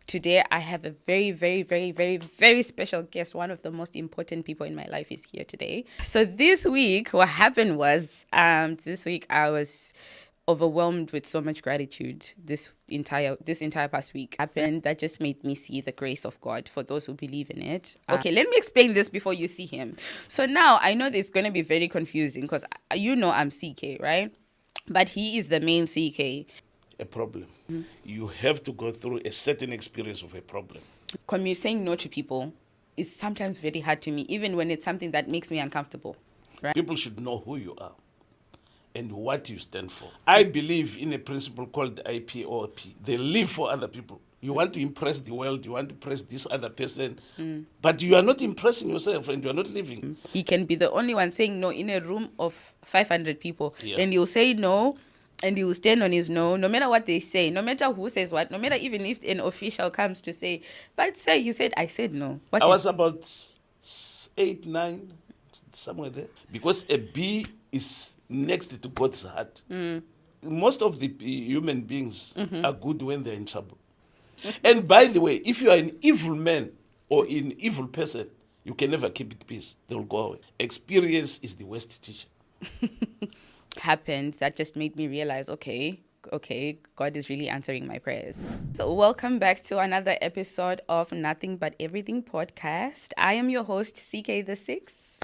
Today, I have a very, very, very, very, very special guest. One of the most important people in my life is here today. So this week, what happened was, this week I was overwhelmed with so much gratitude. This entire past week happened that just made me see the grace of God for those who believe in it. Okay, let me explain this before you see him. So now I know this is going to be very confusing because I'm CK, right? But he is the main CK. A problem. You have to go through a certain experience of a problem. Saying no to people is sometimes very hard to me, even when it's something that makes me uncomfortable. Right? People should know who you are and what you stand for. I believe in a principle called IPOP. They live for other people. You want to impress the world, you want to impress this other person, but you are not impressing yourself and you are not living. He can be the only one saying no in a room of 500 people, and he'll say no, and he will stand on his no matter what they say, no matter who says what, no matter even if an official comes to say, but say, you said, I said no. I was about 8, 9, somewhere there. Because a B is next to God's heart. Most of the human beings are good when they're in trouble. And by the way, if you are an evil man or an evil person, you can never keep peace. They will go away. Experience is the worst teacher. Happened that just made me realize, okay, God is really answering my prayers. So welcome back to another episode of Nothing But Everything podcast. I am your host, CK the Six.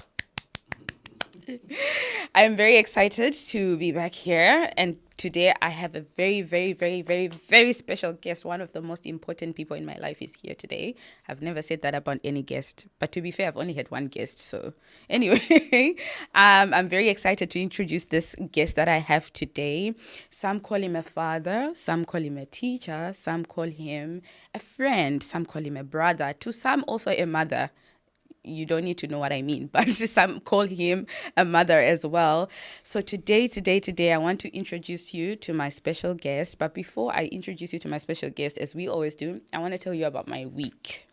I am very excited to be back here, and today I have a very, very, very, very, very special guest. One of the most important people in my life is here today. I've never said that about any guest, but to be fair, I've only had one guest. So anyway, I'm very excited to introduce this guest that I have today. Some call him a father, some call him a teacher, some call him a friend, some call him a brother, to some also a mother. You don't need to know what I mean, but some call him a mother as well. So today, I want to introduce you to my special guest. But before I introduce you to my special guest, as we always do, I want to tell you about my week.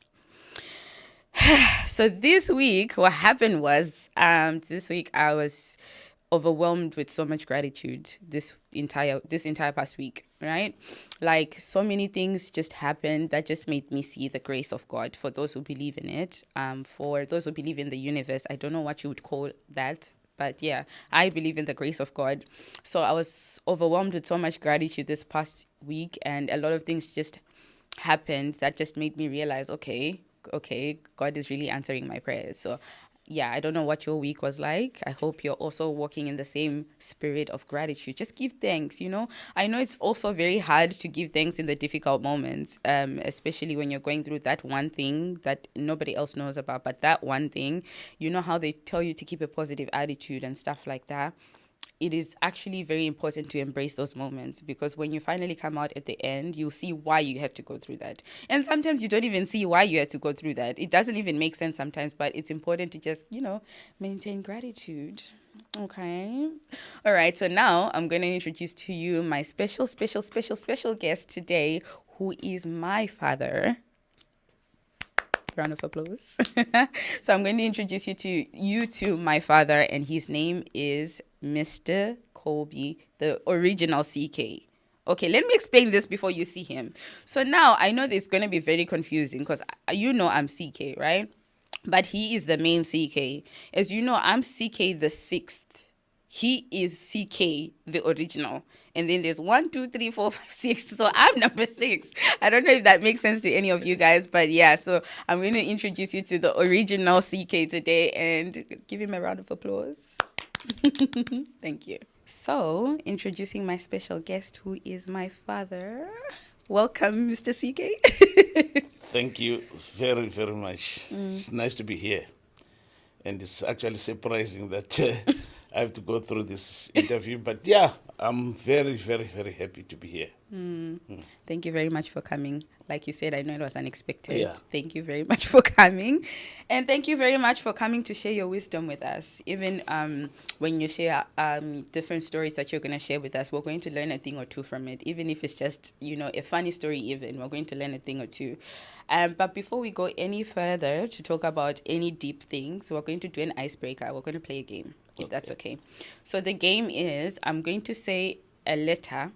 So this week, what happened was, this week I was overwhelmed with so much gratitude this entire past week, right? Like, so many things just happened that just made me see the grace of God for those who believe in it. For those who believe in the universe, I don't know what you would call that, but yeah, I believe in the grace of God. So I was overwhelmed with so much gratitude this past week, and a lot of things just happened that just made me realize, okay, God is really answering my prayers. So yeah, I don't know what your week was like. I hope you're also walking in the same spirit of gratitude. Just give thanks, I know it's also very hard to give thanks in the difficult moments, especially when you're going through that one thing that nobody else knows about. But that one thing, how they tell you to keep a positive attitude and stuff like that. It is actually very important to embrace those moments, because when you finally come out at the end, you'll see why you had to go through that. And sometimes you don't even see why you had to go through that. It doesn't even make sense sometimes, but it's important to just, maintain gratitude. Okay. All right. So now I'm going to introduce to you my special guest today, who is my father. Round of applause. So I'm going to introduce you to my father, and his name is Mr. Colby, the original CK. Okay, let me explain this before you see him. So now I know this is going to be very confusing because I'm CK, right? But he is the main CK. As you know, I'm CK the sixth. He is CK, the original. And then there's 1, 2, 3, 4, 5, 6. So I'm number 6. I don't know if that makes sense to any of you guys, but yeah. So I'm going to introduce you to the original CK today, and give him a round of applause. Thank you. So introducing my special guest, who is my father. Welcome, Mr. CK. Thank you very, very much. It's nice to be here. And it's actually surprising that I have to go through this interview. But yeah, I'm very, very, very happy to be here. Thank you very much for coming. Like you said, I know it was unexpected. Yeah. Thank you very much for coming. And thank you very much for coming to share your wisdom with us. Even when you share different stories that you're going to share with us, we're going to learn a thing or two from it. Even if it's just, a funny story even, we're going to learn a thing or two. But before we go any further to talk about any deep things, we're going to do an icebreaker. We're going to play a game, if that's okay. So the game is, I'm going to say a letter,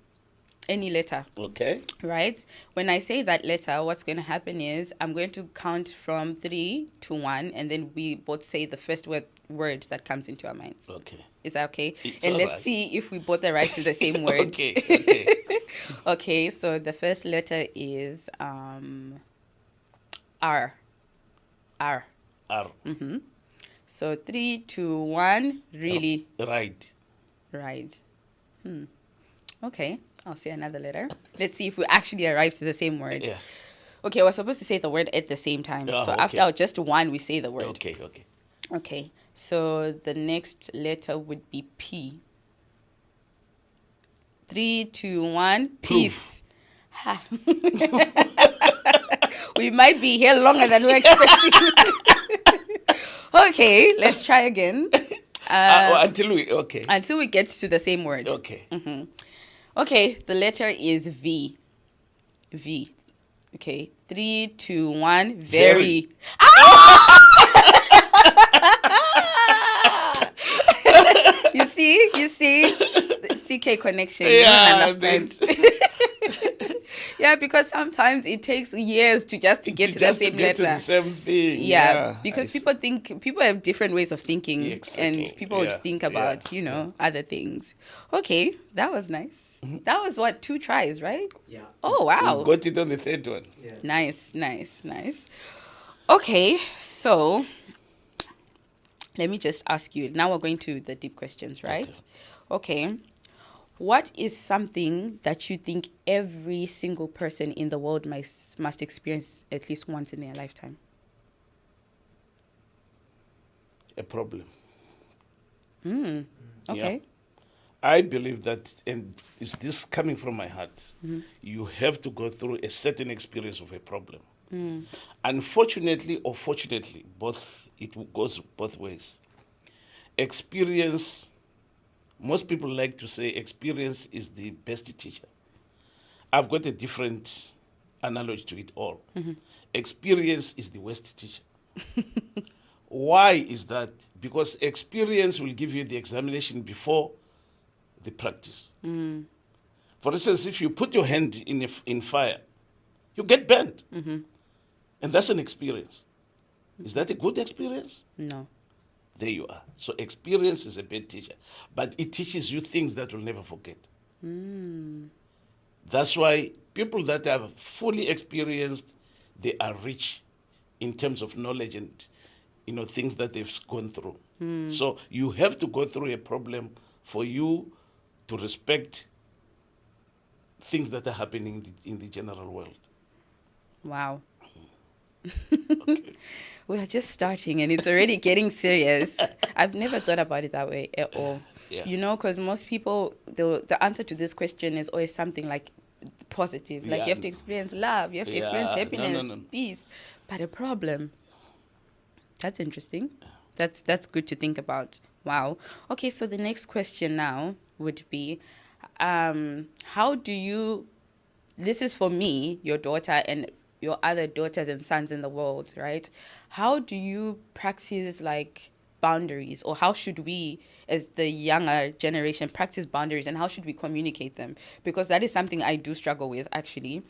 any letter. Okay. Right? When I say that letter, what's going to happen is I'm going to count from 3 to 1, and then we both say the first word that comes into our minds. Okay. Is that okay? It's and all let's right. see if we both arrive to the same word. Okay. Okay, so the first letter is R. R. R. So 3, 2, 1, really. Right. Right. Okay, I'll say another letter. Let's see if we actually arrive to the same word. Yeah. Okay, we're supposed to say the word at the same time. Oh, So okay. after just one, we say the word. Okay. Okay, so the next letter would be P. 3, 2, 1, peace. Ha. We might be here longer than we're expecting. Okay, let's try again. Until we get to the same word. Okay. Okay, the letter is V. V. Okay, 3, 2, 1, very. Ah! You see, the CK connection. You don't understand. Yeah, because sometimes it takes years to get to the same letter. To the same thing. Yeah, because people have different ways of thinking, exactly. and people would think about other things. Okay, that was nice. That was what, 2 tries, right? Yeah. Oh wow, We got it on the third one. Yeah. nice. Okay, so let me just ask you. Now we're going to the deep questions, right? Okay. What is something that you think every single person in the world must experience at least once in their lifetime? A problem. Okay. Yeah. I believe that, and is this coming from my heart? You have to go through a certain experience of a problem. Unfortunately or fortunately, it goes both ways. Experience, most people like to say experience is the best teacher. I've got a different analogy to it all. Experience is the worst teacher. Why is that? Because experience will give you the examination before the practice. For instance, if you put your hand in fire, you get burnt. And that's an experience. Is that a good experience? No. There you are. So experience is a bad teacher. But it teaches you things that you'll never forget. That's why people that are fully experienced, they are rich in terms of knowledge and things that they've gone through. So you have to go through a problem for you to respect things that are happening in the general world. Wow. Okay. We are just starting and it's already getting serious. I've never thought about it that way at all. Yeah. Because most people, the answer to this question is always something like positive. Like you have to experience love, you have to experience happiness, peace. But a problem. That's interesting. That's good to think about. Wow. Okay, so the next question now would be, how do you, this is for me, your daughter, and your other daughters and sons in the world, right? How do you practice like boundaries, or how should we as the younger generation practice boundaries, and how should we communicate them? Because that is something I do struggle with, actually.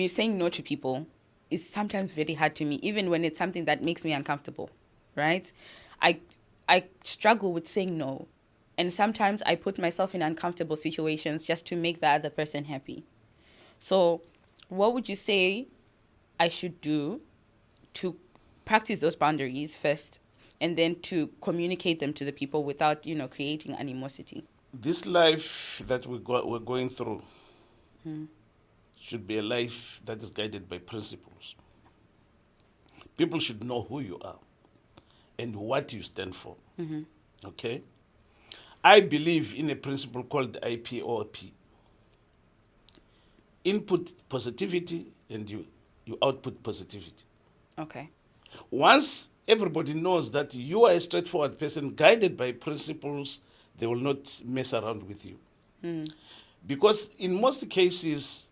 Saying no to people is sometimes very hard to me, even when it's something that makes me uncomfortable, right? I struggle with saying no, and sometimes I put myself in uncomfortable situations just to make the other person happy. So what would you say I should do to practice those boundaries first, and then to communicate them to the people without, creating animosity? This life that we're going through should be a life that is guided by principles. People should know who you are and what you stand for. Okay? I believe in a principle called IPOP. Input positivity and you output positivity. Okay. Once everybody knows that you are a straightforward person guided by principles, they will not mess around with you. Because in most cases,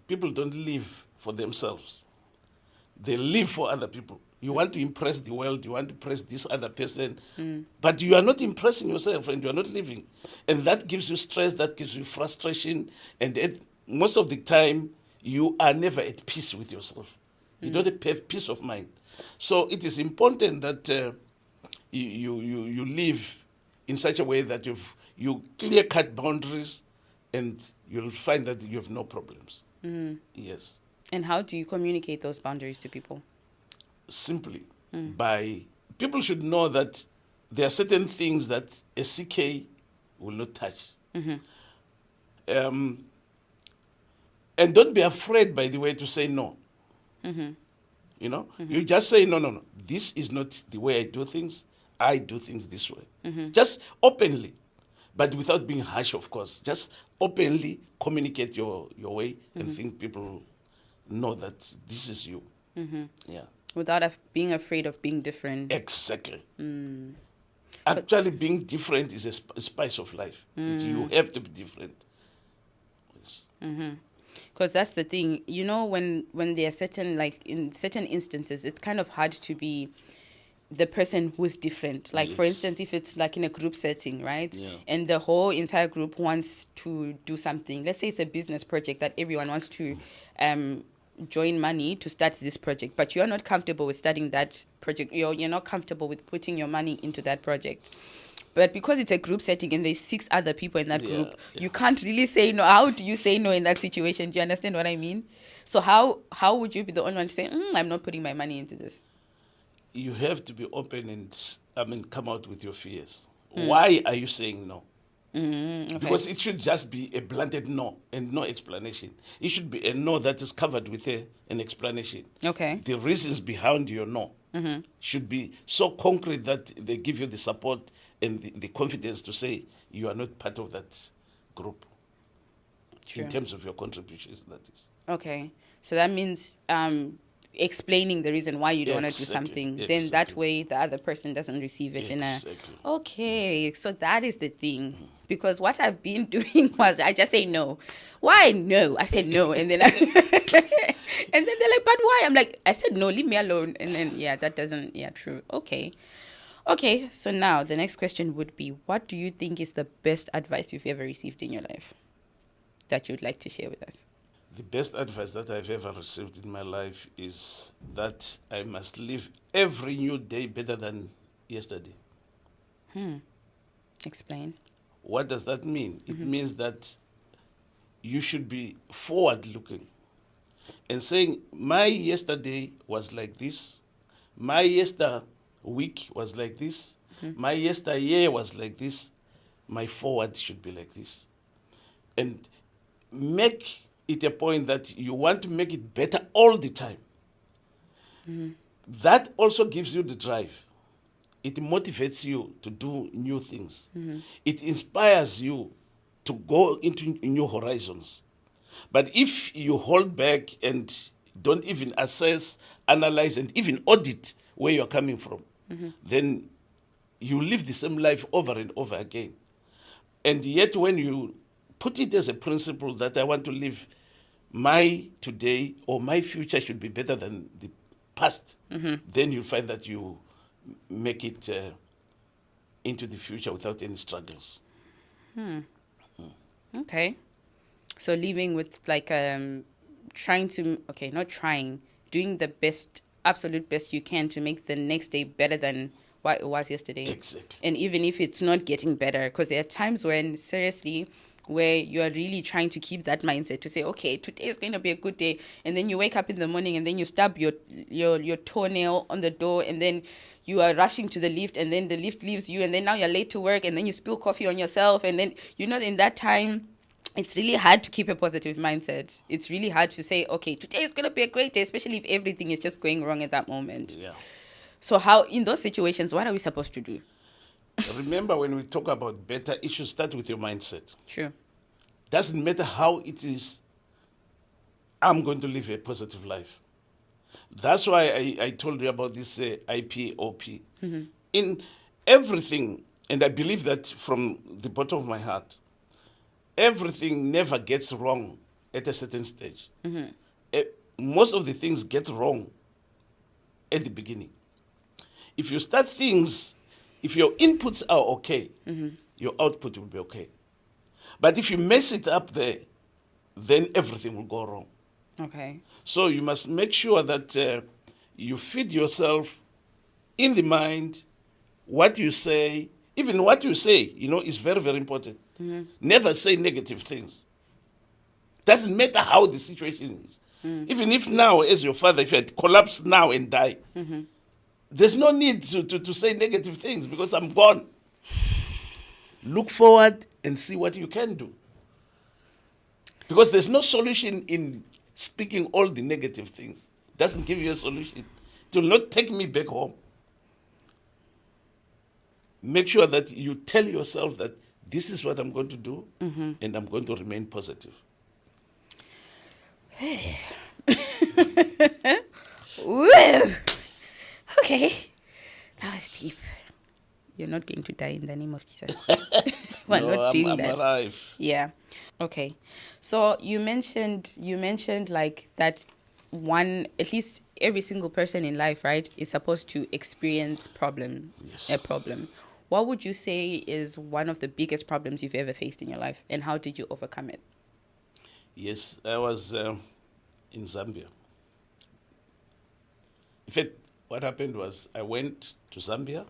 people don't live for themselves. they live for other people. You want to impress the world, you want to impress this other person, but you are not impressing yourself and you are not living. And that gives you stress, that gives you frustration, and most of the time, you are never at peace with yourself. You don't have peace of mind. So it is important that you live in such a way that you clear cut boundaries, and you'll find that you have no problems. Yes. And how do you communicate those boundaries to people? Simply by people should know that there are certain things that a CK will not touch. And don't be afraid, by the way, to say no. You know, you just say, no. This is not the way I do things. I do things this way. Just openly, but without being harsh, of course. Just openly communicate your way and think people know that this is you. Yeah. Without being afraid of being different. Exactly. Actually, being different is a spice of life. You have to be different. Yes. Because that's the thing, you know, when there are certain, like in certain instances, it's kind of hard to be the person who's different. Like, for Yes. instance, if it's like in a group setting, right? Yeah. And the whole entire group wants to do something. Let's say it's a business project that everyone wants to join money to start this project, but you're not comfortable with starting that project. You're not comfortable with putting your money into that project. But because it's a group setting and there's 6 other people in that group, you can't really say no. How do you say no in that situation? Do you understand what I mean? So how would you be the only one to say, I'm not putting my money into this? You have to be open and come out with your fears. Why are you saying no? Okay. Because it should just be a blunted no and no explanation. It should be a no that is covered with an explanation. Okay. The reasons behind your no should be so concrete that they give you the support and the confidence to say you are not part of that group. Sure. In terms of your contributions, that is. Okay. So that means explaining the reason why you don't want to do something. Then that way the other person doesn't receive it in a... Okay. So that is the thing. Because what I've been doing was I just say no. Why no? I said no. And then and then they're like, but why? I'm like, I said no, leave me alone. And then, that doesn't... Yeah, true. Okay. Okay. So now the next question would be, what do you think is the best advice you've ever received in your life that you'd like to share with us? The best advice that I've ever received in my life is that I must live every new day better than yesterday. Explain. What does that mean? It means that you should be forward-looking and saying, my yesterday was like this, my week was like this, my yesteryear was like this, my forward should be like this. And make it a point that you want to make it better all the time. That also gives you the drive. It motivates you to do new things. It inspires you to go into new horizons. But if you hold back and don't even assess, analyze, and even audit where you're coming from, then you live the same life over and over again. And yet when you put it as a principle that I want to live my today or my future should be better than the past, then you'll find that you make it into the future without any struggles. Okay. So living with like doing the best, absolute best you can to make the next day better than what it was yesterday. Exactly. And even if it's not getting better, because there are times when seriously where you are really trying to keep that mindset to say, okay, today is going to be a good day, and then you wake up in the morning and then you stab your toenail on the door, and then you are rushing to the lift, and then the lift leaves you, and then now you're late to work, and then you spill coffee on yourself, and then in that time it's really hard to keep a positive mindset. It's really hard to say, okay, today is going to be a great day, especially if everything is just going wrong at that moment. Yeah. So how, in those situations, what are we supposed to do? Remember, when we talk about better, it should start with your mindset. Sure. Doesn't matter how it is, I'm going to live a positive life. That's why I told you about this IPOP. In everything, and I believe that from the bottom of my heart, everything never gets wrong at a certain stage. Most of the things get wrong at the beginning. If you start things, if your inputs are okay, your output will be okay. But if you mess it up there, then everything will go wrong. Okay. So you must make sure that you feed yourself in the mind what you say, even what you say, is very, very important. Never say negative things. Doesn't matter how the situation is. Even if now, as your father, if you had collapsed now and die, there's no need to say negative things because I'm gone. Look forward and see what you can do. Because there's no solution in speaking all the negative things. Doesn't give you a solution. It will not take me back home. Make sure that you tell yourself that this is what I'm going to do, and I'm going to remain positive. Woo! Okay. That was deep. You're not going to die in the name of Jesus. We're not doing I'm that. alive. Yeah. Okay. So you mentioned like that at least every single person in life, right, is supposed to experience Yes. a problem. What would you say is one of the biggest problems you've ever faced in your life, and how did you overcome it? Yes, I was in Zambia. In fact, what happened was I went to Zambia.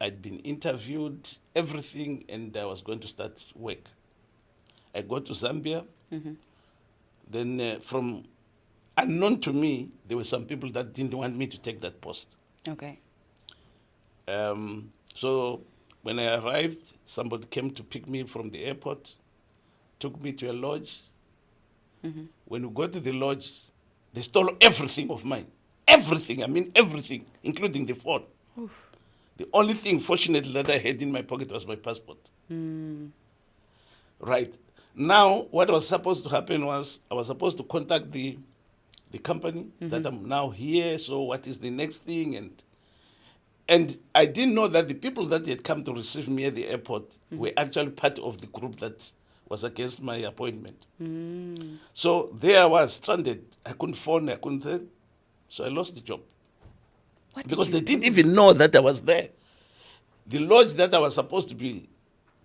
I'd been interviewed, everything, and I was going to start work. I got to Zambia. Then from unknown to me, there were some people that didn't want me to take that post. Okay. So when I arrived, somebody came to pick me from the airport, took me to a lodge. When we got to the lodge, they stole everything of mine. Everything, I mean everything, including the phone. The only thing, fortunately, that I had in my pocket was my passport. Right. Now, what was supposed to happen was I was supposed to contact the company that I'm now here, so what is the next thing? And I didn't know that the people that had come to receive me at the airport were actually part of the group that was against my appointment. So there I was, stranded. I couldn't phone, I couldn't. So I lost the job. What Because did they you didn't do? even know that I was there. The lodge that I was supposed to be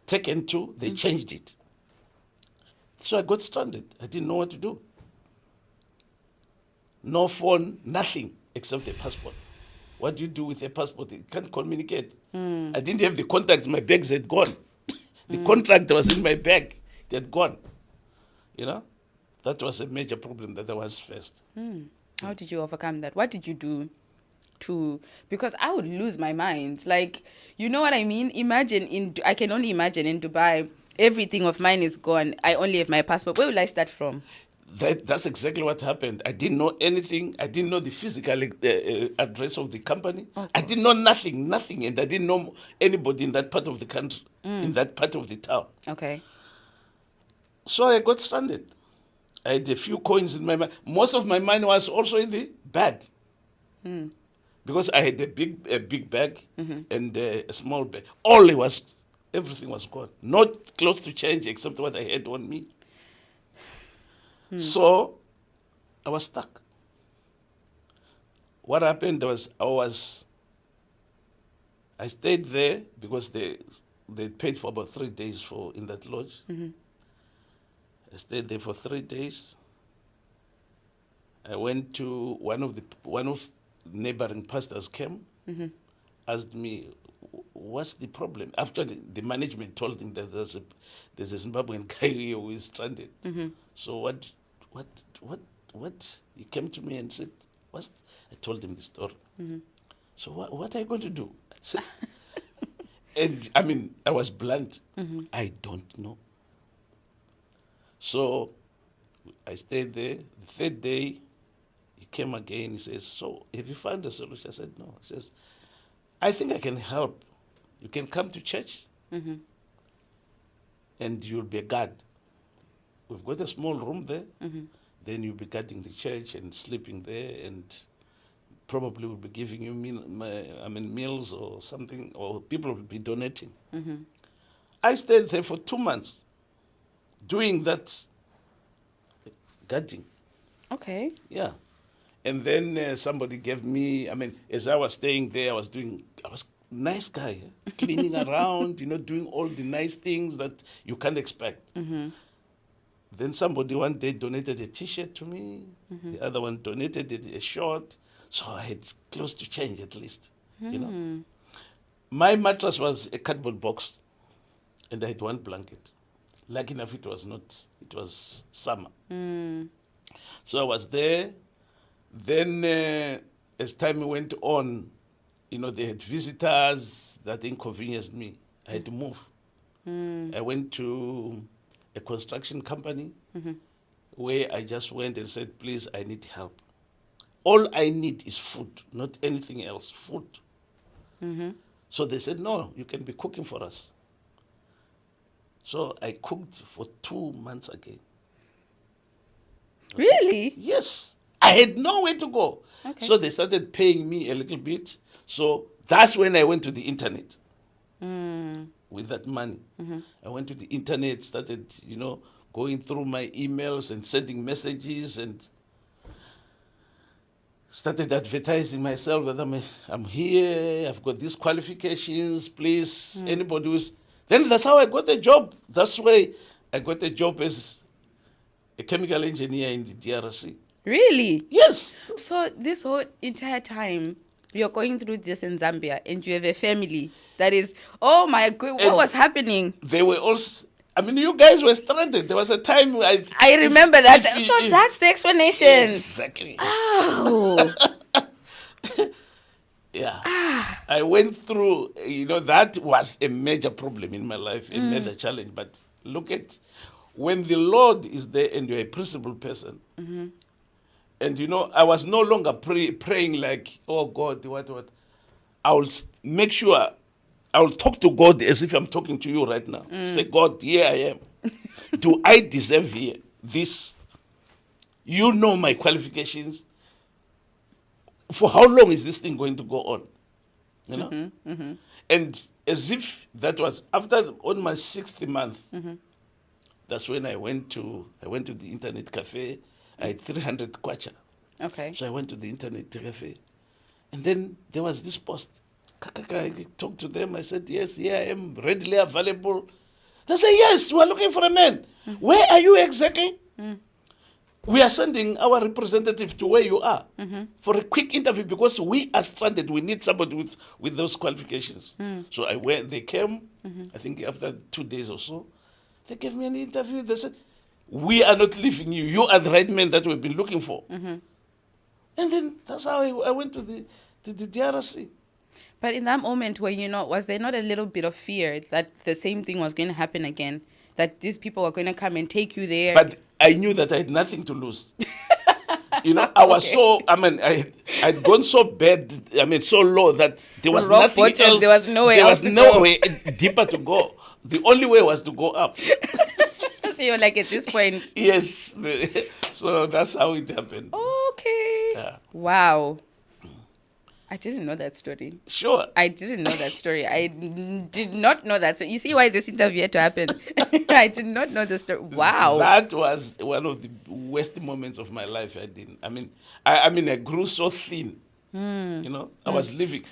taken to, they changed it. So I got stranded. I didn't know what to do. No phone, nothing except a passport. What do you do with a passport? You can't communicate. I didn't have the contacts. My bags had gone. The contract was in my bag. It had gone. That was a major problem that I was faced. How did you overcome that? What did you do because I would lose my mind. Like, you know what I mean? I can only imagine in Dubai, everything of mine is gone. I only have my passport. Where will I start from? That's exactly what happened. I didn't know anything. I didn't know the physical address of the company. I didn't know nothing, and I didn't know anybody in that part of the country, in that part of the town. Okay. So I got stranded. I had a few coins in my mind. Most of my money was also in the bag. Because I had a big bag and a small bag. Everything was gone. Not close to change except what I had on me. So I was stuck. What happened was I stayed there because they paid for about 3 days in that lodge. I stayed there for 3 days. I went to one of neighboring pastors came, asked me, what's the problem? Actually, the management told him that there's a Zimbabwean guy here who is stranded. So what? He came to me and said, I told him the story. So what are you going to do? I said, and I was blunt. I don't know. So I stayed there. The third day, he came again. He says, so have you found a solution? I said, no. He says, I think I can help. You can come to church and you'll be a guard. We've got a small room there. Then you'll be guarding the church and sleeping there, and probably we'll be giving you meals or something, or people will be donating. I stayed there for 2 months doing that guarding. Okay. Yeah. And then somebody gave me, I mean, as I was staying there, I was nice guy, cleaning around, doing all the nice things that you can't expect. Then somebody one day donated a T-shirt to me. The other one donated a short. So I had close to change at least, My mattress was a cardboard box, and I had one blanket. Lucky enough, it was summer. So I was there. Then as time went on, they had visitors that inconvenienced me. I had to move. I went to a construction company where I just went and said, please, I need help. All I need is food, not anything else, food. So they said, no, you can be cooking for us. So I cooked for 2 months again. Really? Yes. I had nowhere to go. Okay. So they started paying me a little bit. So that's when I went to the internet with that money. I went to the internet, started, going through my emails and sending messages and started advertising myself that I'm here, I've got these qualifications, please, anybody who's... Then that's how I got a job. That's why I got a job as a chemical engineer in the DRC. Really? Yes. So this whole entire time, you're going through this in Zambia and you have a family that is, oh my God, what was happening? They were also... I mean, you guys were stranded. There was a time I remember that. That's the explanation. Exactly. Oh. Yeah. I went through, that was a major problem in my life, a major challenge. But look at when the Lord is there and you're a principled person. And, I was no longer praying like, oh, God, what. I will make sure I will talk to God as if I'm talking to you right now. Say, God, here I am. Do I deserve this? You know my qualifications. For how long is this thing going to go on? And as if that was on my 6th month, that's when I went to the internet cafe. I had 300 kwacha. Okay. So I went to the internet cafe. And then there was this post. I talked to them. I said, yes, I am readily available. They say, yes, we are looking for a man. Where are you exactly? We are sending our representative to where you are for a quick interview because we are stranded. We need somebody with those qualifications. So they came, I think after 2 days or so, they gave me an interview. They said, we are not leaving you. You are the right man that we've been looking for. And then that's how I went to the DRC. But in that moment where, was there not a little bit of fear that the same thing was going to happen again? That these people were going to come and take you there? But I knew that I had nothing to lose. I was I'd gone so bad, so low that there was Rock nothing bottom, else. there was nowhere there else was to no go. way deeper to go. The only way was to go up. So you're like, at this point. Yes. So that's how it happened. Okay. Yeah. Wow. I didn't know that story. Sure. I didn't know that story. I did not know that. So you see why this interview had to happen. I did not know the story. Wow. That was one of the worst moments of my life. I grew so thin. I was living.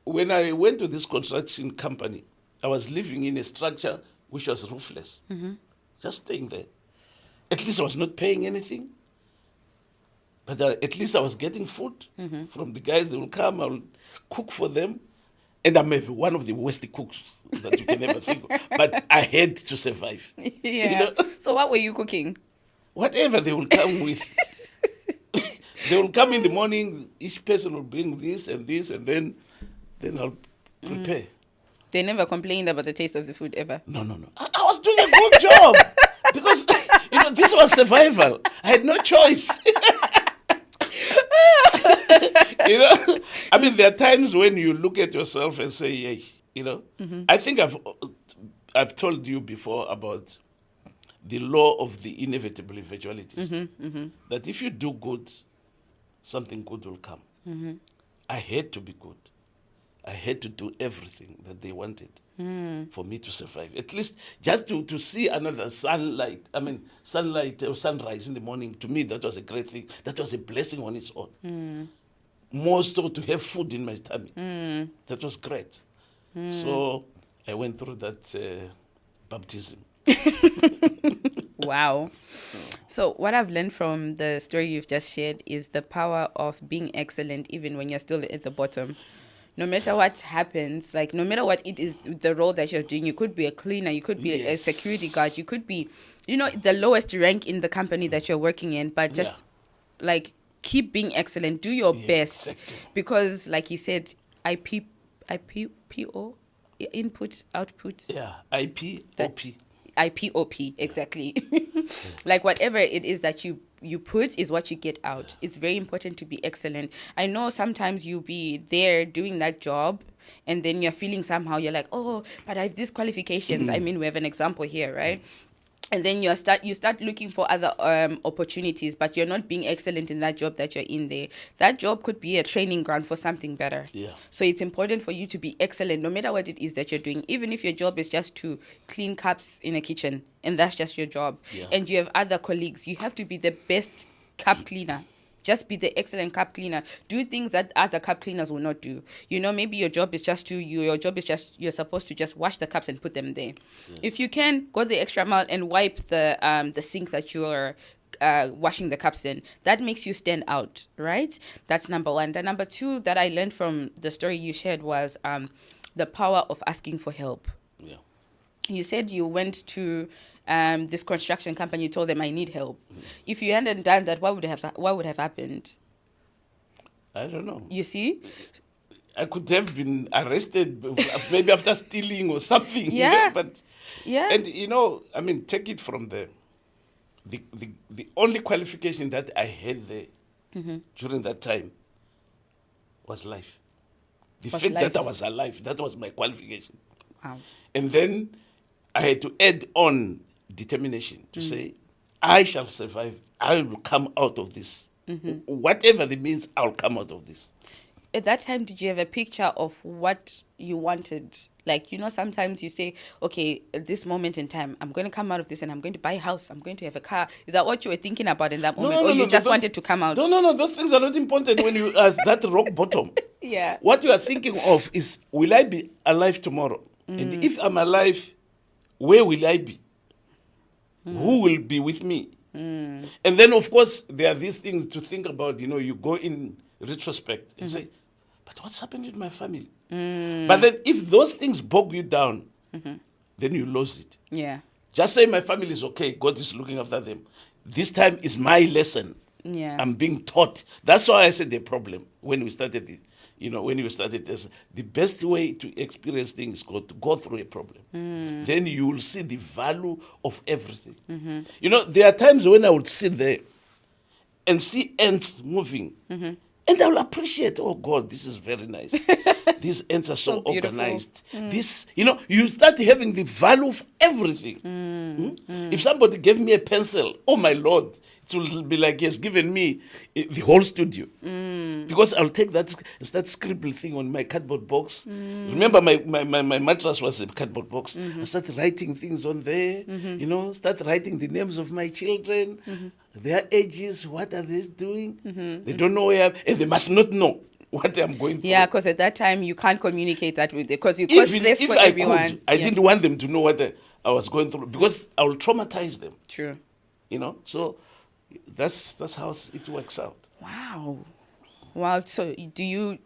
When I went to this construction company, I was living in a structure which was roofless. Just staying there. At least I was not paying anything. But at least I was getting food from the guys. They will come, I will cook for them. And I'm one of the worst cooks that you can ever think of. But I had to survive. Yeah. So what were you cooking? Whatever they will come with. They will come in the morning, each person will bring this, and then I'll prepare. They never complained about the taste of the food ever? No. I was doing a good job. Because, this was survival. I had no choice. There are times when you look at yourself and say, hey, I think I've told you before about the law of the inevitable eventualities. That if you do good, something good will come. I had to be good. I had to do everything that they wanted. for me to survive. At least just to see another sunlight or sunrise in the morning, to me, that was a great thing. That was a blessing on its own. More so to have food in my tummy. That was great. So I went through that baptism. Wow. So what I've learned from the story you've just shared is the power of being excellent even when you're still at the bottom. No matter what happens, like no matter what it is, the role that you're doing, you could be a cleaner, you could be a Yes. security guard, you could be, the lowest rank in the company that you're working in, but just like keep being excellent, do your best, exactly. because like you said, IPPO, input, output. Yeah, IPOP. IPOP, exactly. Like whatever it is that you put is what you get out. It's very important to be excellent. I know sometimes you'll be there doing that job and then you're feeling somehow, you're like, oh, but I have these qualifications. I mean, we have an example here, right? And then you start looking for other opportunities, but you're not being excellent in that job that you're in there. That job could be a training ground for something better. Yeah. So it's important for you to be excellent no matter what it is that you're doing. Even if your job is just to clean cups in a kitchen and that's just your job. Yeah. And you have other colleagues, you have to be the best cup cleaner. Just be the excellent cup cleaner. Do things that other cup cleaners will not do. Maybe your job is just you're supposed to just wash the cups and put them there. Yes. If you can, go the extra mile and wipe the sink that you're washing the cups in. That makes you stand out, right? That's number one. The number two that I learned from the story you shared was the power of asking for help. Yeah. You said you went to this construction company, you told them I need help. If you hadn't done that, what would have happened? I don't know. You see? I could have been arrested maybe after stealing or something. Yeah. But yeah. And take it from there. The only qualification that I had there during that time was life. The fact that I was alive, that was my qualification. Wow. And then I had to add on determination to say, I shall survive. I will come out of this. Whatever the means, I'll come out of this. At that time, did you have a picture of what you wanted? Like, sometimes you say, okay, at this moment in time, I'm going to come out of this and I'm going to buy a house. I'm going to have a car. Is that what you were thinking about in that moment? Or you just wanted to come out? No. Those things are not important when you are at that rock bottom. Yeah. What you are thinking of is, will I be alive tomorrow? And if I'm alive, where will I be? Who will be with me? And then, of course, there are these things to think about. You go in retrospect and say, but what's happened with my family? But then if those things bog you down, then you lose it. Yeah. Just say my family is okay. God is looking after them. This time is my lesson. Yeah. I'm being taught. That's why I said the problem when we started it. The best way to experience things is to go through a problem. Then you will see the value of everything. There are times when I would sit there and see ants moving. And I will appreciate, oh God, this is very nice. These ants are so organized. This, you start having the value of everything. If somebody gave me a pencil, oh my Lord, it will be like he has given me the whole studio. Because I'll take that scribble thing on my cardboard box. Remember, my mattress was a cardboard box. I started writing things on there, start writing the names of my children, their ages, what are they doing? They don't know where, and they must not know what I'm going through. Yeah, because at that time, you can't communicate that with them, because you cause stress for everyone. I didn't want them to know what I was going through, because I will traumatize them. True. So that's how it works out. Wow. So do you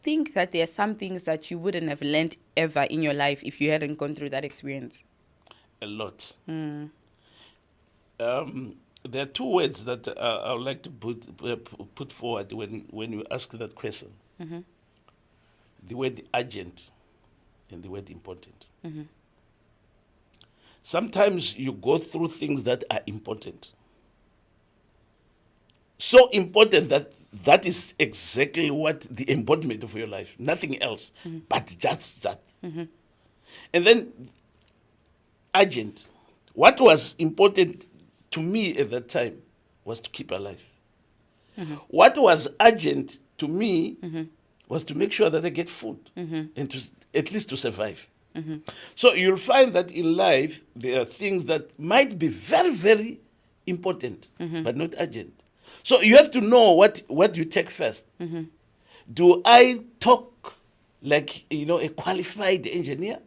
think that there are some things that you wouldn't have learned ever in your life if you hadn't gone through that experience? A lot. There are two words that I would like to put forward when you ask that question. The word urgent and the word important. Sometimes you go through things that are important. So important that is exactly what the embodiment of your life, nothing else, but just that. And then urgent. What was important to me at that time was to keep alive. What was urgent to me was to make sure that I get food and at least to survive. So you'll find that in life, there are things that might be very, very important, but not urgent. So you have to know what you take first. Do I talk like, a qualified engineer?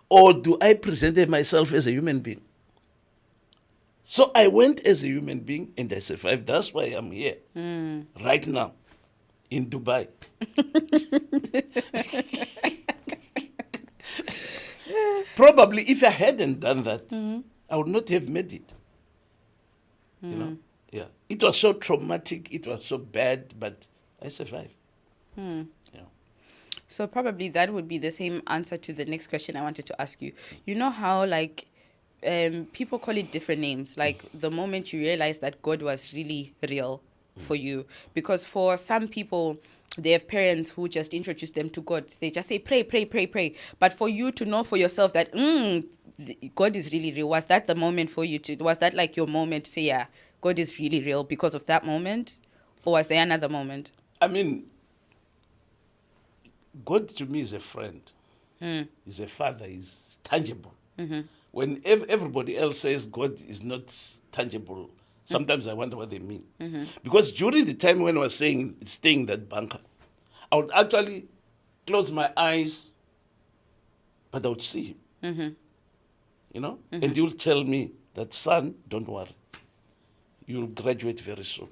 Or do I present myself as a human being? So I went as a human being and I survived. That's why I'm here right now in Dubai. Probably if I hadn't done that, I would not have made it. You know? Yeah. It was so traumatic, it was so bad, but I survived. Yeah. So probably that would be the same answer to the next question I wanted to ask you. You know how people call it different names. Like the moment you realize that God was really real for you, because for some people they have parents who just introduce them to God. They just say pray, pray, pray, pray. But for you to know for yourself that God is really real, was that the moment for you to? Was that like your moment to say, yeah, God is really real because of that moment, or was there another moment? I mean, God to me is a friend. He's a father. He's tangible. When everybody else says God is not tangible, sometimes I wonder what they mean. Because during the time when I was staying in that bunker, I would actually close my eyes, but I would see him. And he will tell me that, son, don't worry. You'll graduate very soon.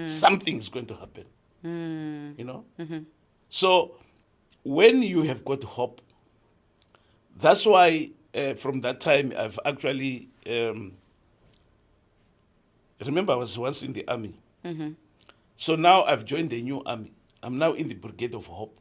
Something is going to happen. So when you have got hope, that's why from that time I've actually, remember I was once in the army. So now I've joined the new army. I'm now in the Brigade of Hope.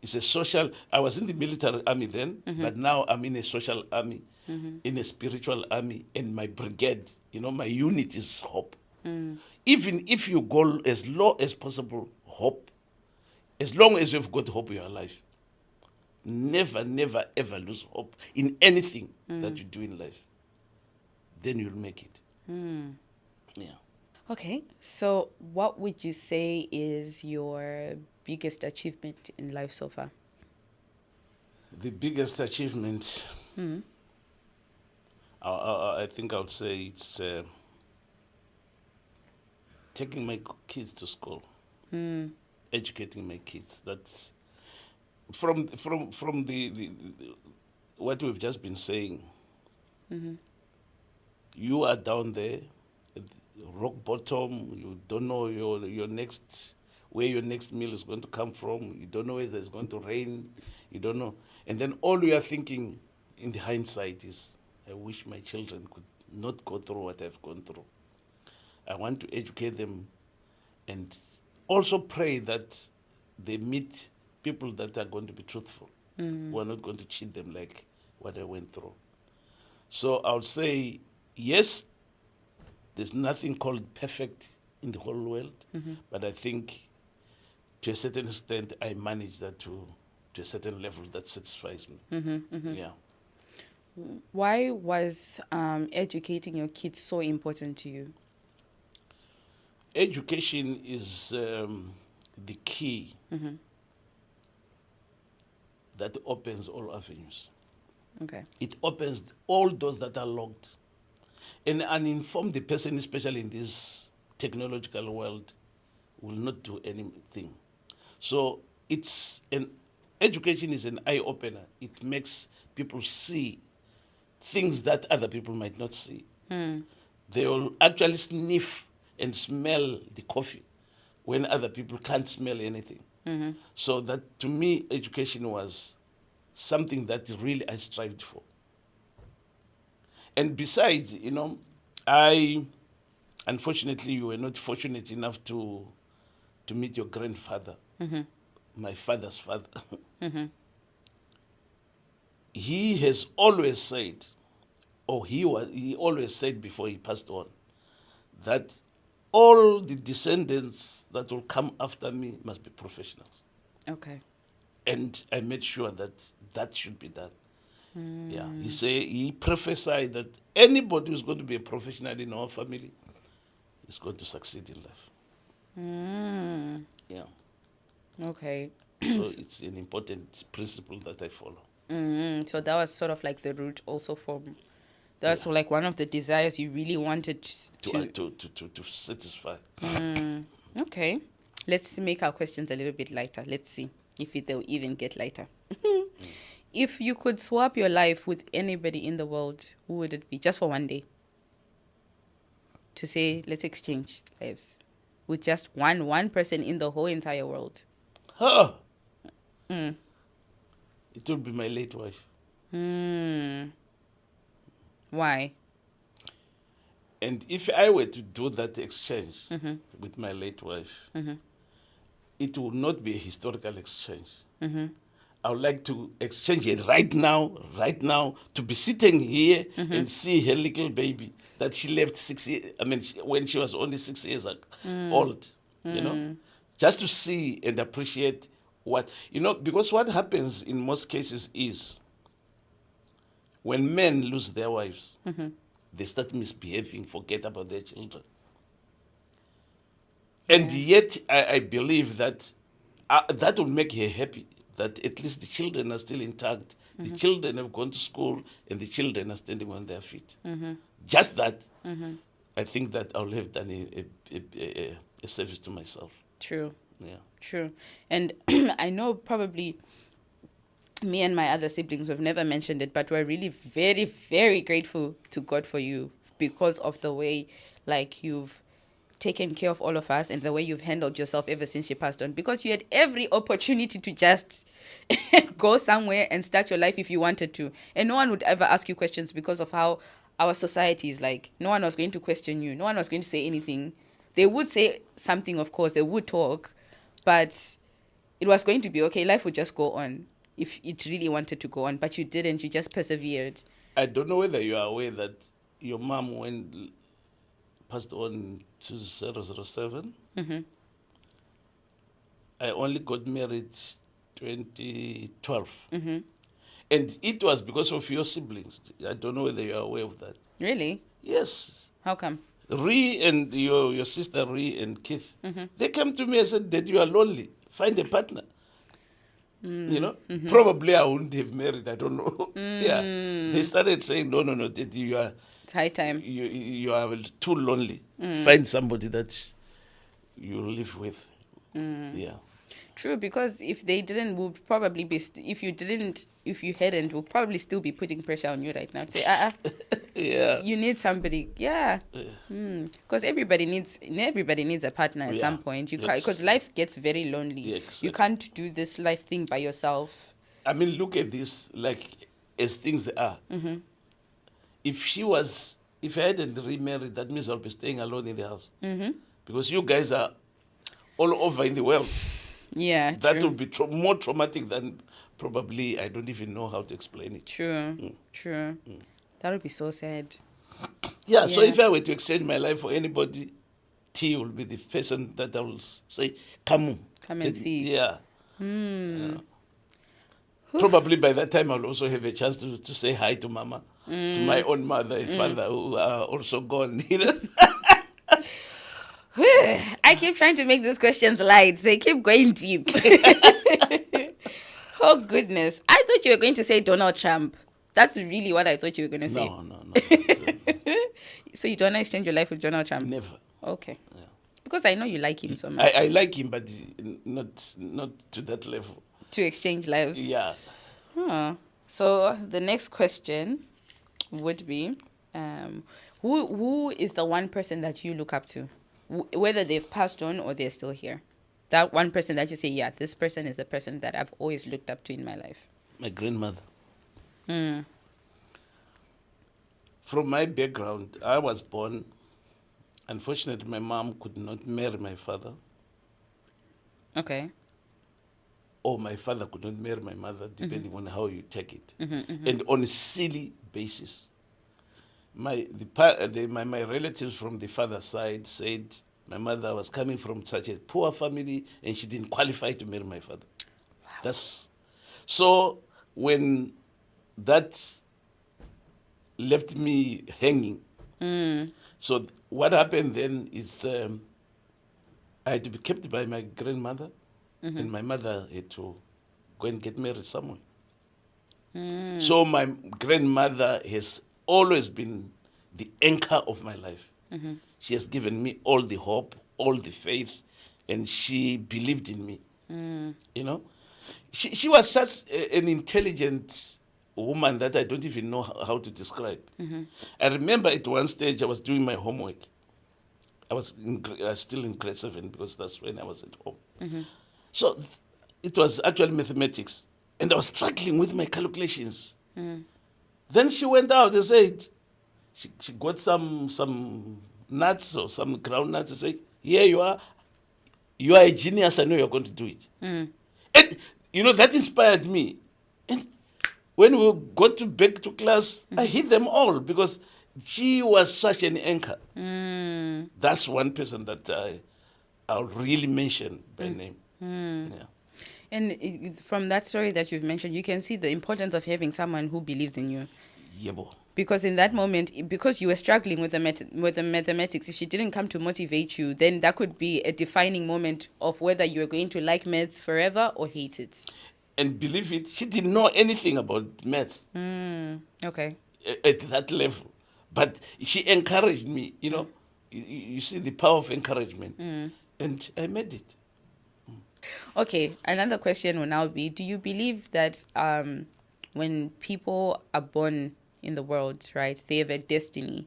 It's a social, I was in the military army then, but now I'm in a social army, in a spiritual army, and my brigade, my unit is hope. Even if you go as low as possible, hope. As long as you've got hope in your life. Never, never, ever lose hope in anything that you do in life. Then you'll make it. Yeah. Okay, so what would you say is your biggest achievement in life so far? The biggest achievement, I think I would say it's taking my kids to school, educating my kids. That's from the what we've just been saying. You are down there, at rock bottom. You don't know your next where your next meal is going to come from. You don't know whether it's going to rain. You don't know, and then all you are thinking in the hindsight is, I wish my children could not go through what I've gone through. I want to educate them, and also pray that they meet people that are going to be truthful, who are not going to cheat them like what I went through. So I would say, yes, there's nothing called perfect in the whole world, but I think to a certain extent I manage that to a certain level that satisfies me. Yeah. Why was educating your kids so important to you? Education is the key that opens all avenues. Okay. It opens all doors that are locked. And an uninformed person, especially in this technological world, will not do anything. So education is an eye opener. It makes people see things that other people might not see. They will actually sniff and smell the coffee when other people can't smell anything. So that, to me, education was something that really I strived for. And besides, unfortunately, you were not fortunate enough to meet your grandfather, my father's father. He has always said, or he always said before he passed on, that all the descendants that will come after me must be professionals. Okay. And I made sure that should be done. Yeah, he prophesied that anybody who's going to be a professional in our family is going to succeed in life. Yeah. Okay. So it's an important principle that I follow. So that was sort of like the root also from, that's like one of the desires you really wanted to. To satisfy. Okay. Let's make our questions a little bit lighter. Let's see if they'll even get lighter. If you could swap your life with anybody in the world, who would it be? Just for one day. To say, let's exchange lives with just one person in the whole entire world. Huh. It would be my late wife. Why? And if I were to do that exchange with my late wife, it would not be a historical exchange. I would like to exchange it right now, to be sitting here and see her little baby that she left 6 years, when she was only 6 years old, just to see and appreciate what, because what happens in most cases is when men lose their wives, they start misbehaving, forget about their children. And yet, I believe that that will make her happy, that at least the children are still intact, the children have gone to school, and the children are standing on their feet. Just that, I think that I'll have done a service to myself. True. Yeah. True. And I know probably me and my other siblings have never mentioned it, but we're really very, very grateful to God for you because of the way, like, you've taken care of all of us and the way you've handled yourself ever since she passed on, because you had every opportunity to just go somewhere and start your life if you wanted to, and no one would ever ask you questions because of how our society is. Like, no one was going to question you, no one was going to say anything. They would say something, of course, they would talk, but it was going to be okay. Life would just go on if it really wanted to go on, but you didn't. You just persevered. I don't know whether you are aware that your mom, when passed on in 2007, I only got married 2012. And it was because of your siblings. I don't know whether you are aware of that. Really? Yes. How come? Ree and your sister Ree and Keith, they came to me and said that you are lonely. Find a partner. Probably I wouldn't have married. I don't know. Yeah, they started saying, no, that you are. It's high time. You are too lonely. Find somebody that you live with. Yeah. True, because if they didn't, we'll probably be. If you hadn't, we'll probably still be putting pressure on you right now to say, Yeah. you need somebody. Yeah. Because everybody needs a partner at some point. You can't, because life gets very lonely. Yeah, exactly. You can't do this life thing by yourself. I mean, look at this, like, as things are. If I hadn't remarried, that means I'll be staying alone in the house. Because you guys are all over in the world. Yeah, that true. will be more traumatic than probably, I don't even know how to explain it. True. That would be so sad. Yeah, so if I were to exchange my life for anybody, T will be the person that I will say, come and see. Yeah. Probably by that time I'll also have a chance to say hi to Mama, to my own mother and father who are also gone. I keep trying to make these questions light. They keep going deep. Oh, goodness. I thought you were going to say Donald Trump. That's really what I thought you were going to say. No. So you don't exchange your life with Donald Trump? Never. Okay. Yeah. Because I know you like him so much. I like him, but not to that level. To exchange lives? Yeah. So the next question would be, who is the one person that you look up to? Whether they've passed on or they're still here. That one person that you say, yeah, this person is the person that I've always looked up to in my life. My grandmother. From my background, I was born. Unfortunately, my mom could not marry my father. Okay. Or my father could not marry my mother, depending on how you take it. And on a silly basis. My relatives from the father's side said my mother was coming from such a poor family and she didn't qualify to marry my father. Wow. So when that left me hanging. So what happened then is I had to be kept by my grandmother and my mother had to go and get married somewhere. So my grandmother has always been the anchor of my life. She has given me all the hope, all the faith, and she believed in me. You know, she was such an intelligent woman that I don't even know how to describe. I remember at one stage I was doing my homework. I was still in grade 7 because that's when I was at home. So it was actually mathematics, and I was struggling with my calculations. Then she went out and said, she got some nuts or some ground nuts and said, here you are a genius, I know you're going to do it. And, that inspired me. And when we got back to class, I hit them all because she was such an anchor. That's one person that I'll really mention by name. Yeah. And from that story that you've mentioned, you can see the importance of having someone who believes in you. Yebo. Because in that moment, because you were struggling with the mathematics, if she didn't come to motivate you, then that could be a defining moment of whether you are going to like maths forever or hate it. And believe it, she didn't know anything about maths. Okay. At that level. But she encouraged me, You see the power of encouragement. And I made it. Okay, another question will now be, do you believe that when people are born in the world, right, they have a destiny?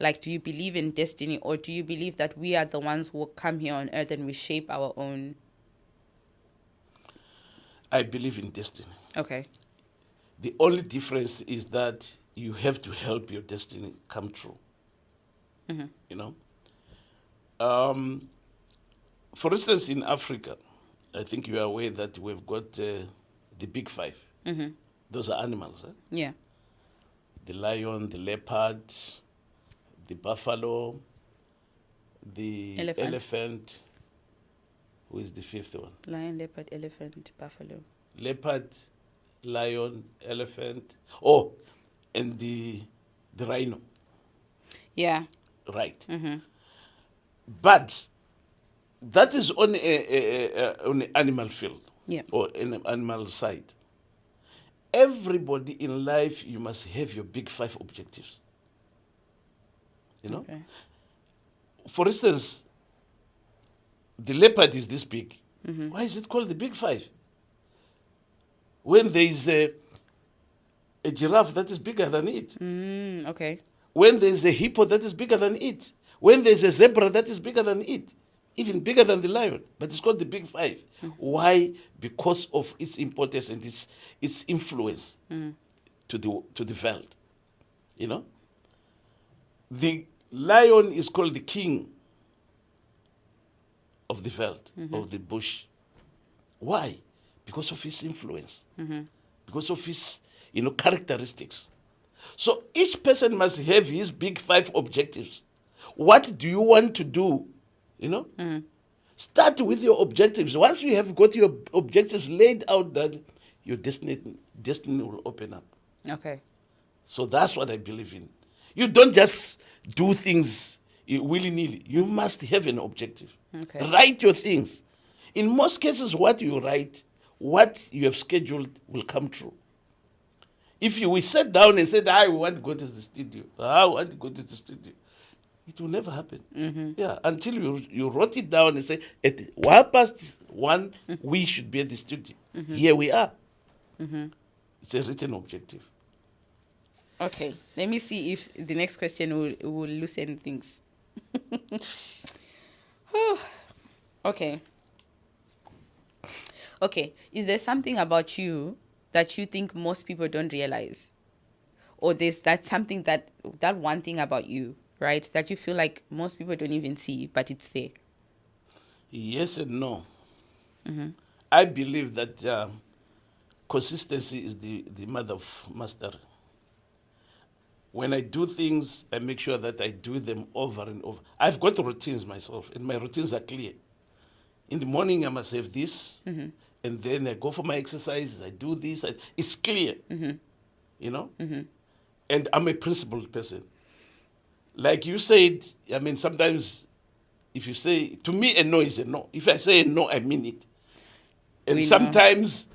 Like, do you believe in destiny, or do you believe that we are the ones who come here on earth and we shape our own? I believe in destiny. Okay. The only difference is that you have to help your destiny come true. For instance, in Africa, I think you are aware that we've got the big 5. Those are animals. Yeah. The lion, the leopard, the buffalo, the elephant. Who is the 5th one? Lion, leopard, elephant, buffalo. Leopard, lion, elephant. And the rhino. Yeah. Right. But that is on an animal field. Yeah. Or an animal side. Everybody in life, you must have your big 5 objectives. Okay. For instance, the leopard is this big. Why is it called the big 5? When there is a giraffe that is bigger than it. Okay. When there is a hippo that is bigger than it. When there is a zebra that is bigger than it. Even bigger than the lion. But it's called the big 5. Why? Because of its importance and its influence to the world. The lion is called the king of the world, of the bush. Why? Because of his influence. Because of his characteristics. So each person must have his big 5 objectives. What do you want to do? Start with your objectives. Once you have got your objectives laid out, then your destiny will open up. Okay. So that's what I believe in. You don't just do things willy-nilly. You must have an objective. Okay. Write your things. In most cases, what you write, what you have scheduled will come true. If we sat down and said, I want to go to the studio, it will never happen. Yeah, until you wrote it down and say, at 1:01, we should be at the studio. Here we are. It's a written objective. Okay, let me see if the next question will loosen things. Okay. Okay, is there something about you that you think most people don't realize? Or that's something that one thing about you, right, that you feel like most people don't even see, but it's there? Yes and no. I believe that consistency is the mother of mastery. When I do things, I make sure that I do them over and over. I've got routines myself, and my routines are clear. In the morning, I must have this, and then I go for my exercises, I do this. It's clear, And I'm a principled person. Like you said, sometimes if you say, to me, a no is a no. If I say a no, I mean it. And We know. sometimes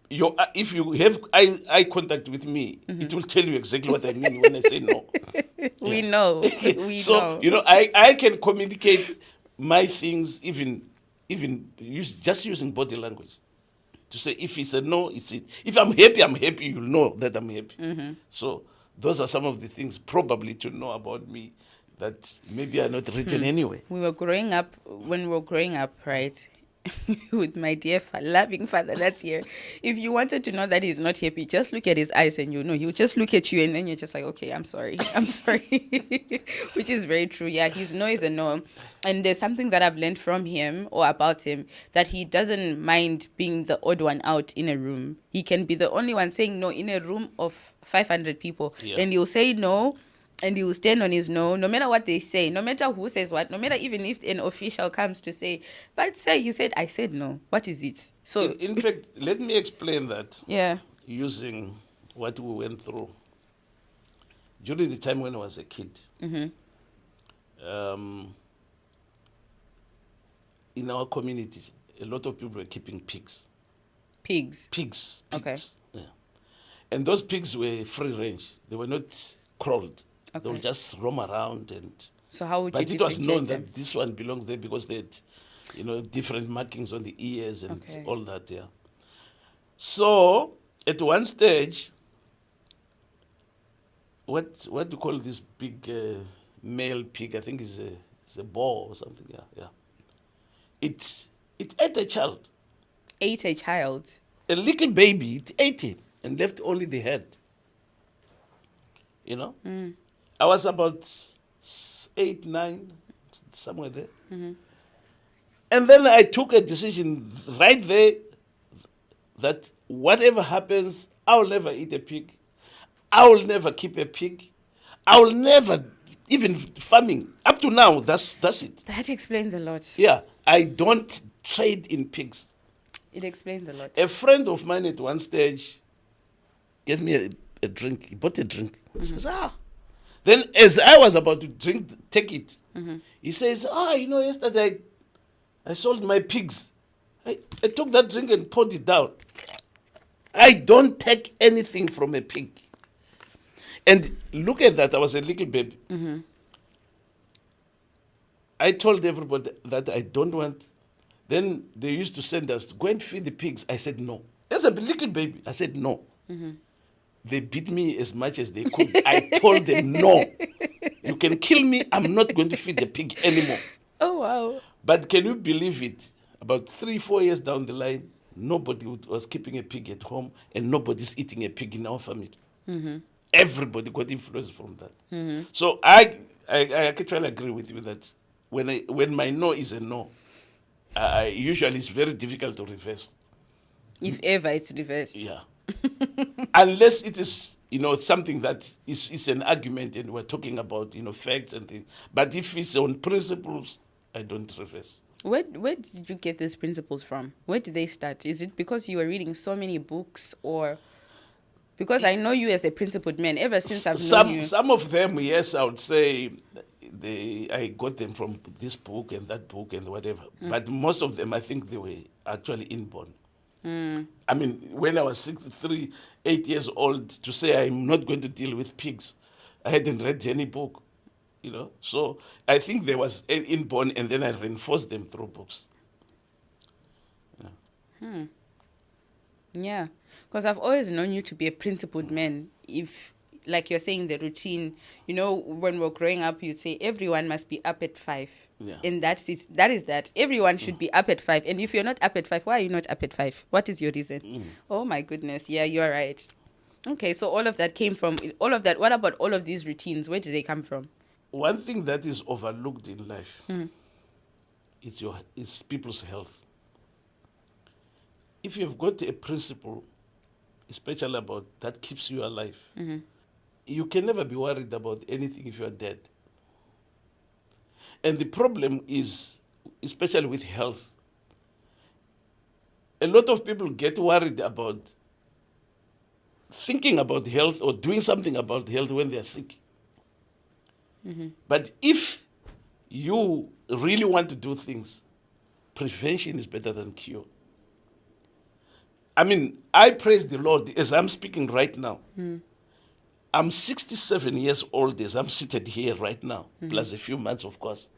if you have eye contact with me, it will tell you exactly what I mean when I say no. We Yeah. know. We So, know. I can communicate my things even just using body language. To say if it's a no, it's it. If I'm happy, you'll know that I'm happy. So those are some of the things probably to know about me that maybe are not written anyway. When we were growing up, right, with my dear loving father that's here, if you wanted to know that he's not happy, just look at his eyes and you know. He'll just look at you and then you're just like, okay, I'm sorry. I'm sorry. Which is very true. Yeah, his no is a no. And there's something that I've learned from him or about him, that he doesn't mind being the odd one out in a room. He can be the only one saying no in a room of 500 people. Yeah. And he'll say no, and he will stand on his no matter what they say, no matter who says what, no matter even if an official comes to say, but say you said, I said no. What is it? So In fact, let me explain that yeah. using what we went through during the time when I was a kid. In our community, a lot of people were keeping pigs. Pigs. Pigs. Okay. Yeah. And those pigs were free range. They were not crawled. They Okay. would just roam around So how would you but it was known differentiate them? that this one belongs there because they had, different markings on the ears and Okay. all that, yeah. So at one stage, what do you call this big male pig? I think it's a boar or something, yeah. It ate a child, Ate a child. a little baby. It ate him and left only the head. I was about 8, 9, somewhere there. And then I took a decision right there that whatever happens, I'll never eat a pig. I will never keep a pig. I will never, even farming. Up to now, that's it. That explains a lot. Yeah, I don't trade in pigs. It explains a lot. A friend of mine at one stage gave me a drink. He bought a drink. He says, Then as I was about to take it, he says, yesterday I sold my pigs. I took that drink and poured it down. I don't take anything from a pig. And look at that, I was a little baby. I told everybody that I don't want. Then they used to send us, go and feed the pigs. I said no. As a little baby, I said no. They beat me as much as they could. I told them no. You can kill me, I'm not going to feed the pig anymore. Oh, wow. But can you believe it? About 3-4 years down the line, nobody was keeping a pig at home and nobody's eating a pig in our family. Everybody got influence from that. So I actually agree with you that when my no is a no, usually it's very difficult to reverse. If ever it's reversed. Yeah. Unless it is, something that is an argument and we're talking about, facts and things. But if it's on principles, I don't reverse. Where did you get these principles from? Where did they start? Is it because you were reading so many books, or because I know you as a principled man ever since I've known you? Some of them, yes, I would say I got them from this book and that book and whatever. But most of them, I think they were actually inborn. I mean, when I was 8 years old, to say I'm not going to deal with pigs, I hadn't read any book, So I think there was an inborn, and then I reinforced them through books. Yeah, because I've always known you to be a principled man. If, like you're saying, the routine, when we're growing up, you'd say everyone must be up at 5. Yeah. And that is that. Everyone should be up at 5. And if you're not up at 5, why are you not up at 5? What is your reason? Oh, my goodness. Yeah, you're right. Okay, so all of that came from, all of that. What about all of these routines? Where do they come from? One thing that is overlooked in life is people's health. If you've got a principle, especially about that keeps you alive, you can never be worried about anything if you are dead. And the problem is, especially with health, a lot of people get worried about thinking about health or doing something about health when they are sick. But if you really want to do things, prevention is better than cure. I mean, I praise the Lord as I'm speaking right now. I'm 67 years old as I'm seated here right now, plus a few months, of course.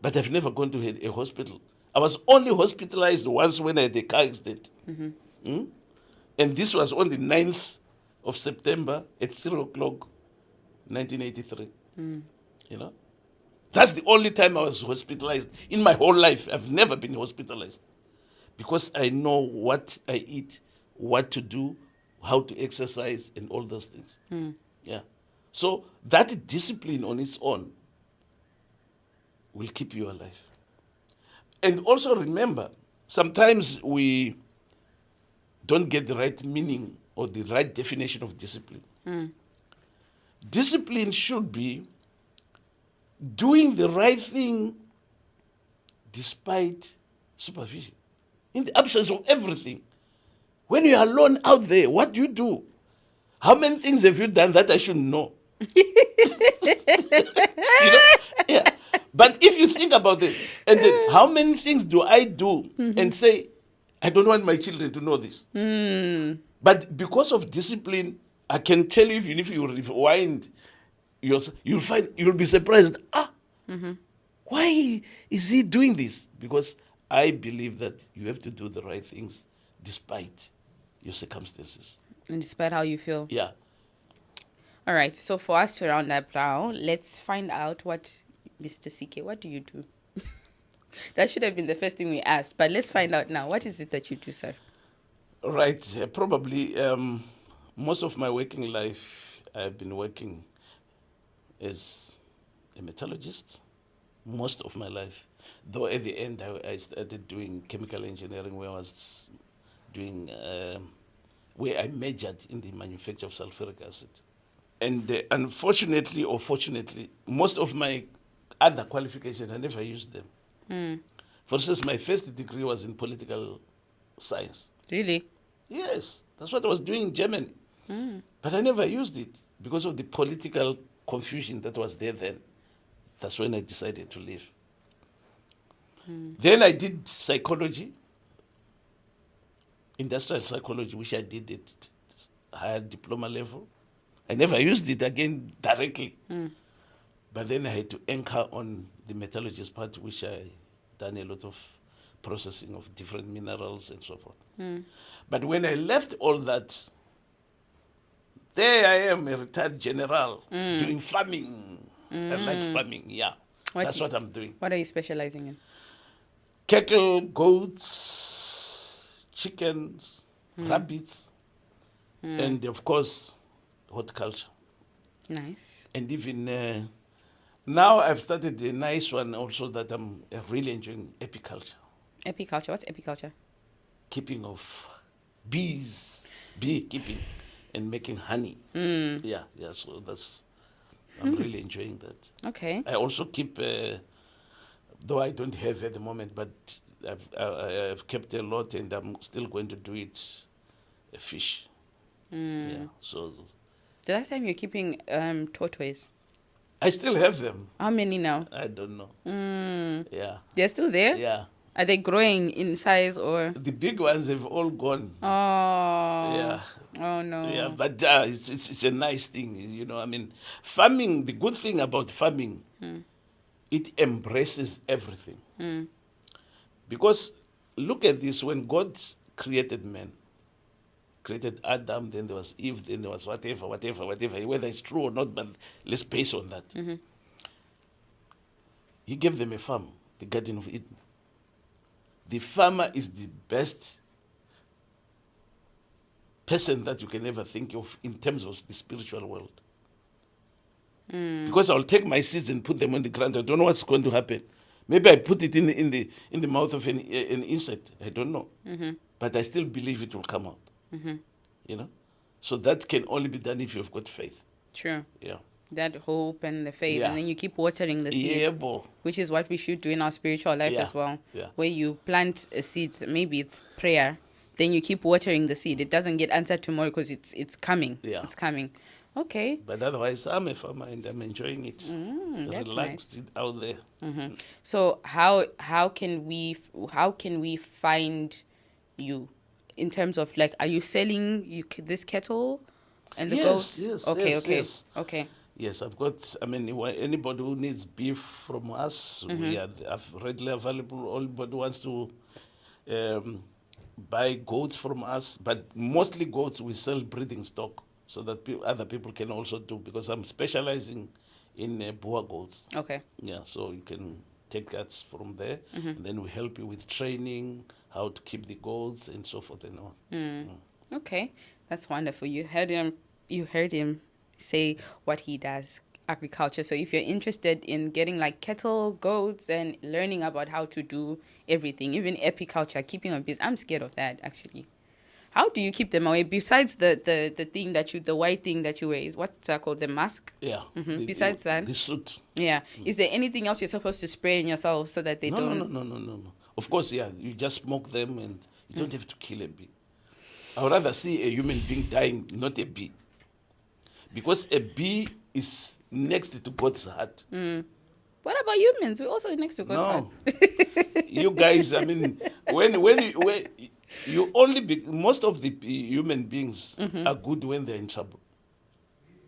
But I've never gone to a hospital. I was only hospitalized once when I had a car accident. Mm? And this was on the 9th of September at 3 o'clock, 1983. You know? That's the only time I was hospitalized in my whole life. I've never been hospitalized because I know what I eat, what to do, how to exercise, and all those things. Yeah. So that discipline on its own will keep you alive. And also remember, sometimes we don't get the right meaning or the right definition of discipline. Discipline should be doing the right thing despite supervision. In the absence of everything. When you're alone out there, what do you do? How many things have you done that I shouldn't know? You know? Yeah. But if you think about it, and then how many things do I do and say, I don't want my children to know this. But because of discipline, I can tell you, even if you rewind, you'll be surprised. Why is he doing this? Because I believe that you have to do the right things despite your circumstances. And despite how you feel. Yeah. All right. So for us to round up now, let's find out what, Mr. CK, what do you do? That should have been the first thing we asked, but let's find out now. What is it that you do, sir? Right. Probably most of my working life, I've been working as a metallurgist most of my life. Though at the end, I started doing chemical engineering where I was doing, where I majored in the manufacture of sulfuric acid. And unfortunately or fortunately, most of my other qualifications, I never used them. For instance, my first degree was in political science. Really? Yes, that's what I was doing in Germany. But I never used it because of the political confusion that was there then. That's when I decided to leave. Then I did psychology, industrial psychology, which I did at higher diploma level. I never used it again directly. But then I had to anchor on the metallurgist part, which I done a lot of processing of different minerals and so forth. But when I left all that, there I am, a retired general, doing farming. I like farming, yeah. That's what I'm doing. What are you specializing in? Cattle, goats, chickens, rabbits, and of course, horticulture. Nice. And even now I've started a nice one also that I'm really enjoying, apiculture. Apiculture? What's apiculture? Keeping of bees, bee keeping, and making honey. Yeah, so I'm really enjoying that. Okay. I also keep, though I don't have at the moment, but I've kept a lot and I'm still going to do it, a fish. Yeah, so. The last time you're keeping tortoise? I still have them. How many now? I don't know. Yeah. They're still there? Yeah. Are they growing in size or? The big ones have all gone. Oh. Yeah. Oh no. Yeah, but it's a nice thing, you know. I mean, farming. The good thing about farming, it embraces everything. Because look at this: when God created man, created Adam, then there was Eve, then there was whatever. Whether it's true or not, but let's base on that. He gave them a farm, the Garden of Eden. The farmer is the best person that you can ever think of in terms of the spiritual world. Because I'll take my seeds and put them on the ground. I don't know what's going to happen. Maybe I put it in the mouth of an insect. I don't know. But I still believe it will come out. You know? So that can only be done if you've got faith. True. Yeah. That hope and the faith, Yeah. and then you keep watering the seed. Yeah, boy. Which is what we should do in our spiritual life Yeah. as well. Yeah. Where you plant a seed, maybe it's prayer, then you keep watering the seed. It doesn't get answered tomorrow because it's coming. Yeah. It's coming. Okay. But otherwise, I'm a farmer and I'm enjoying it. That's Relaxed out there. So how can we find you in terms of like, are you selling this kettle and the Yes, goats? yes, Okay, yes, okay, yes. okay. Yes, I've got, I mean, anybody who needs beef from us, we are readily available. Anybody wants to um, buy goats from us, but mostly goats, we sell breeding stock so that other people can also do, because I'm specializing in Boer goats. Okay. Yeah, so you can take that from there, and then we help you with training, how to keep the goats, and so forth and on. Okay, that's wonderful. You heard him. You heard him say what he does, agriculture. So if you're interested in getting like cattle, goats, and learning about how to do everything, even apiculture, keeping on bees, I'm scared of that actually. How do you keep them away besides the thing that the white thing that you wear? Is what's that called? The mask. Yeah. Besides that, the suit. yeah. Is there anything else you're supposed to spray in yourself so that they No, don't? no, no, no, no, no, no. Of course, yeah, you just smoke them and you don't have to kill a bee. I would rather see a human being dying, not a bee. Because a bee is next to God's heart. What about humans? We're also next to God's heart. No. You guys, I mean, when you only most of the human beings are good when they're in trouble.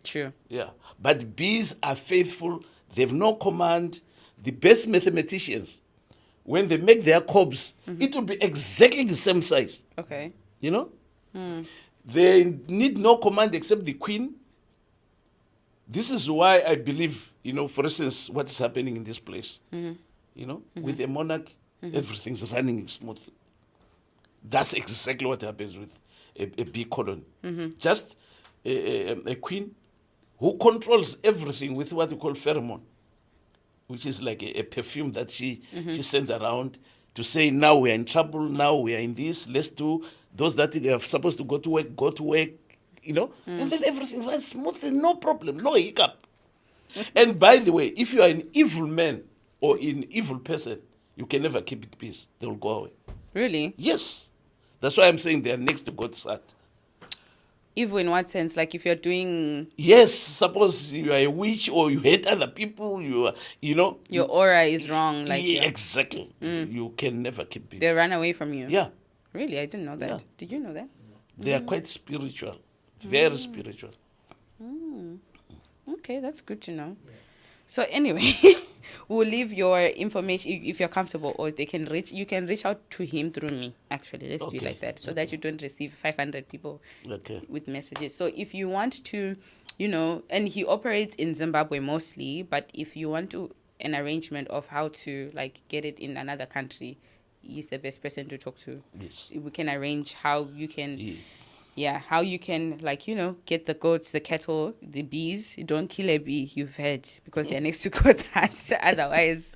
True. Yeah. But bees are faithful, they have no command. The best mathematicians, when they make their combs, it will be exactly the same size. Okay. You know? They need no command except the queen. This is why I believe, for instance, what's happening in this place. With a monarch, everything's running smoothly. That's exactly what happens with a bee colony. Just a queen who controls everything with what we call pheromone, which is like a perfume that she sends around to say, now we are in trouble, now we are in this, let's do. Those that are supposed to go to work, and then everything runs smoothly, no problem, no hiccup. And by the way, if you are an evil man or an evil person, you can never keep peace. They will go away. Really? Yes. That's why I'm saying they are next to God's heart. Evil in what sense? Like if you're doing... Yes, suppose you are a witch or you hate other people, your aura is wrong. Like yeah, exactly. You can never keep peace. They run away from you. Yeah. Really? I didn't know that. Yeah. Did you know that? They are quite spiritual. Very spiritual. Okay, that's good to know. So anyway, we'll leave your information if you're comfortable, or you can reach out to him through me. Actually, let's do it like that, so that you don't receive 500 people with messages. So if you want to, and he operates in Zimbabwe mostly, but if you want an arrangement of how to like get it in another country, he's the best person to talk to. Yes. We can arrange how you can. Yeah, how you can, get the goats, the cattle, the bees. Don't kill a bee, you've heard, because they're next to God's heart. Otherwise.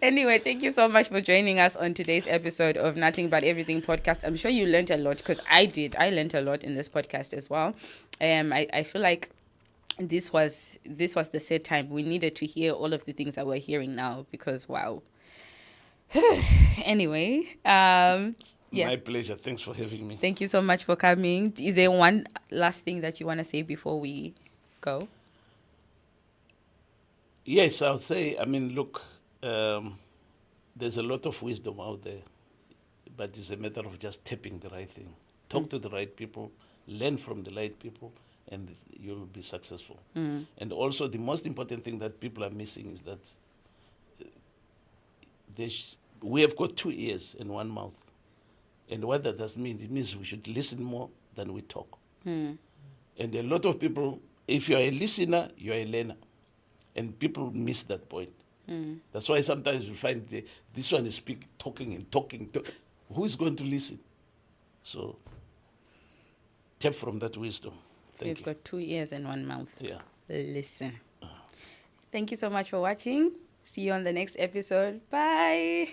Anyway, thank you so much for joining us on today's episode of Nothing But Everything podcast. I'm sure you learned a lot, because I did. I learned a lot in this podcast as well. I feel like this was the set time. We needed to hear all of the things that we're hearing now, because, wow. Anyway, yeah. My pleasure. Thanks for having me. Thank you so much for coming. Is there one last thing that you want to say before we go? Yes, I'll say, look, there's a lot of wisdom out there, but it's a matter of just tapping the right thing. Talk to the right people, learn from the right people, and you'll be successful. And also, the most important thing that people are missing is that we have got 2 ears and 1 mouth. And what that does mean, it means we should listen more than we talk. And a lot of people, if you're a listener, you're a learner. And people miss that point. That's why sometimes you find this one is talking and talking. Who is going to listen? So, tap from that wisdom. Thank you. We've got 2 ears and 1 mouth. Yeah. Listen. Thank you so much for watching. See you on the next episode. Bye.